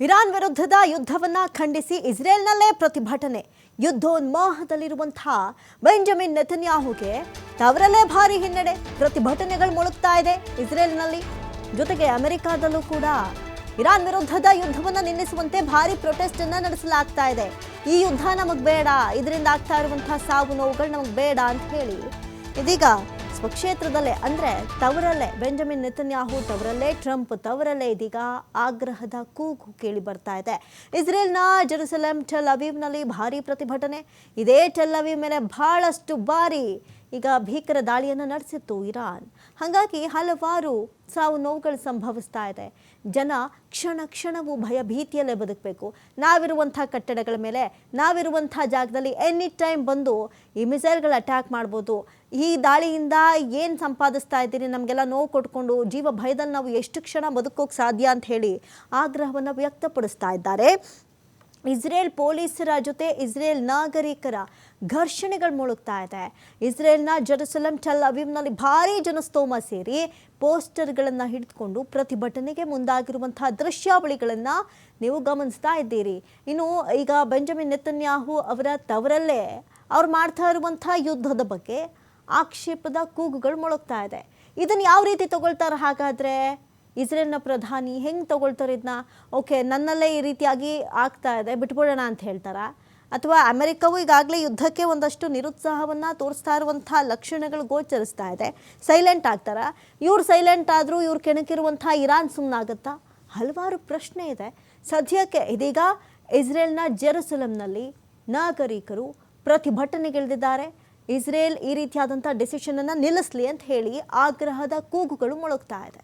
Iran ವಿರುದ್ಧದ ಯುದ್ಧವನ್ನ ಖಂಡಿಸಿ ಇಸ್ರೇಲ್ನಲ್ಲೇ ಪ್ರತಿಭಟನೆ. ಯುದ್ಧೋನ್ಮಾದದಲ್ಲಿರುವಂತಹ ಬೆಂಜಮಿನ್ ನೆತನ್ಯಾಹುಗೆ ತವರಲ್ಲೇ ಭಾರಿ ಹಿನ್ನಡೆ. ಪ್ರತಿಭಟನೆಗಳು ಮೊಳಗ್ತಾ ಇದೆ ಇಸ್ರೇಲ್ನಲ್ಲಿ. ಜೊತೆಗೆ ಅಮೆರಿಕಾದಲ್ಲೂ ಕೂಡ ಇರಾನ್ ವಿರುದ್ಧದ ಯುದ್ಧವನ್ನ ನಿಲ್ಲಿಸುವಂತೆ ಭಾರಿ ಪ್ರೊಟೆಸ್ಟ್ ಅನ್ನ ನಡೆಸಲಾಗ್ತಾ ಇದೆ. ಈ ಯುದ್ಧ ನಮಗೆ ಬೇಡ, ಇದರಿಂದ ಆಗ್ತಾ ಇರುವಂತಹ ಸಾವು ನೋವುಗಳು ನಮಗೆ ಬೇಡ ಅಂತ ಹೇಳಿ ಇದೀಗ ಸ್ವಕ್ಷೇತ್ರದಲ್ಲೇ ಅಂದ್ರೆ ತವರಲ್ಲೇ ಬೆಂಜಮಿನ್ ನೆತನ್ಯಾಹು ತವರಲ್ಲೇ, ಟ್ರಂಪ್ ತವರಲ್ಲೇ ಇದೀಗ ಆಗ್ರಹದ ಕೂಗು ಕೇಳಿ ಬರ್ತಾ ಇದೆ. ಇಸ್ರೇಲ್ನ ಜೆರುಸಲೆಂ, ಟೆಲ್ ಅವೀವ್ನಲ್ಲಿ ಭಾರಿ ಪ್ರತಿಭಟನೆ. ಇದೇ ಟೆಲ್ ಅವೀವ್ ಮೇಲೆ ಬಹಳಷ್ಟು ಬಾರಿ ಈಗ ಭೀಕರ ದಾಳಿಯನ್ನು ನಡೆಸಿತ್ತು ಇರಾನ್. ಹಾಗಾಗಿ ಹಲವಾರು ಸಾವು ನೋವುಗಳು ಸಂಭವಿಸ್ತಾ ಇದೆ. ಜನ ಕ್ಷಣ ಕ್ಷಣವೂ ಭಯಭೀತಿಯಲ್ಲೇ ಬದುಕಬೇಕು. ನಾವಿರುವಂಥ ಕಟ್ಟಡಗಳ ಮೇಲೆ, ನಾವಿರುವಂಥ ಜಾಗದಲ್ಲಿ ಎನಿ ಟೈಮ್ ಬಂದು ಈ ಮಿಸೈಲ್ಗಳು ಅಟ್ಯಾಕ್ ಮಾಡ್ಬೋದು. ಈ ದಾಳಿಯಿಂದ ಏನು ಸಂಪಾದಿಸ್ತಾ ಇದ್ದೀರಿ, ನಮಗೆಲ್ಲ ನೋವು ಕೊಟ್ಕೊಂಡು ಜೀವ ಭಯದಲ್ಲಿ ನಾವು ಎಷ್ಟು ಕ್ಷಣ ಬದುಕೋಕೆ ಸಾಧ್ಯ ಅಂತ ಹೇಳಿ ಆಗ್ರಹವನ್ನು ವ್ಯಕ್ತಪಡಿಸ್ತಾ ಇದ್ದಾರೆ. ಇಸ್ರೇಲ್ ಪೊಲೀಸರ ಜೊತೆ ಇಸ್ರೇಲ್ ನಾಗರಿಕರ ಘರ್ಷಣೆಗಳು ಮುಳುಗ್ತಾ ಇದೆ. ಇಸ್ರೇಲ್ನ ಜೆರುಸಲೆಂ, ಟೆಲ್ ಅವೀವ್ನಲ್ಲಿ ಭಾರೀ ಜನಸ್ತೋಮ ಸೇರಿ ಪೋಸ್ಟರ್ಗಳನ್ನು ಹಿಡಿದುಕೊಂಡು ಪ್ರತಿಭಟನೆಗೆ ಮುಂದಾಗಿರುವಂತಹ ದೃಶ್ಯಾವಳಿಗಳನ್ನು ನೀವು ಗಮನಿಸ್ತಾ ಇದ್ದೀರಿ. ಇನ್ನು ಈಗ ಬೆಂಜಮಿನ್ ನೆತನ್ಯಾಹು ಅವರ ತವರಲ್ಲೇ ಅವ್ರು ಮಾಡ್ತಾ ಇರುವಂಥ ಯುದ್ಧದ ಬಗ್ಗೆ ಆಕ್ಷೇಪದ ಕೂಗುಗಳು ಮೊಳಗ್ತಾ ಇದೆ. ಇದನ್ನು ಯಾವ ರೀತಿ ತಗೊಳ್ತಾರೆ ಹಾಗಾದರೆ? ಇಸ್ರೇಲ್ನ ಪ್ರಧಾನಿ ಹೆಂಗೆ ತಗೊಳ್ತಾರೆ ಇದನ್ನ? ಓಕೆ, ನನ್ನಲ್ಲೇ ಈ ರೀತಿಯಾಗಿ ಆಗ್ತಾ ಇದೆ, ಬಿಟ್ಬಿಡೋಣ ಅಂತ ಹೇಳ್ತಾರಾ? ಅಥವಾ ಅಮೆರಿಕವು ಈಗಾಗಲೇ ಯುದ್ಧಕ್ಕೆ ಒಂದಷ್ಟು ನಿರುತ್ಸಾಹವನ್ನು ತೋರಿಸ್ತಾ ಇರುವಂಥ ಲಕ್ಷಣಗಳು ಗೋಚರಿಸ್ತಾ ಇದೆ, ಸೈಲೆಂಟ್ ಆಗ್ತಾರಾ? ಇವ್ರು ಸೈಲೆಂಟ್ ಆದರೂ ಇವ್ರು ಕೆಣಕಿರುವಂಥ ಇರಾನ್ ಸುಮ್ಮನಾಗುತ್ತಾ? ಹಲವಾರು ಪ್ರಶ್ನೆ ಇದೆ. ಸದ್ಯಕ್ಕೆ ಇದೀಗ ಇಸ್ರೇಲ್ನ ಜೆರುಸಲೆಂನಲ್ಲಿ ನಾಗರಿಕರು ಪ್ರತಿಭಟನೆಗಿಳಿದಿದ್ದಾರೆ. ಇಸ್ರೇಲ್ ಈ ರೀತಿಯಾದಂಥ ಡಿಸಿಷನನ್ನು ನಿಲ್ಲಿಸಲಿ ಅಂತ ಹೇಳಿ ಆಗ್ರಹದ ಕೂಗುಗಳು ಮೊಳಗ್ತಾ ಇದೆ.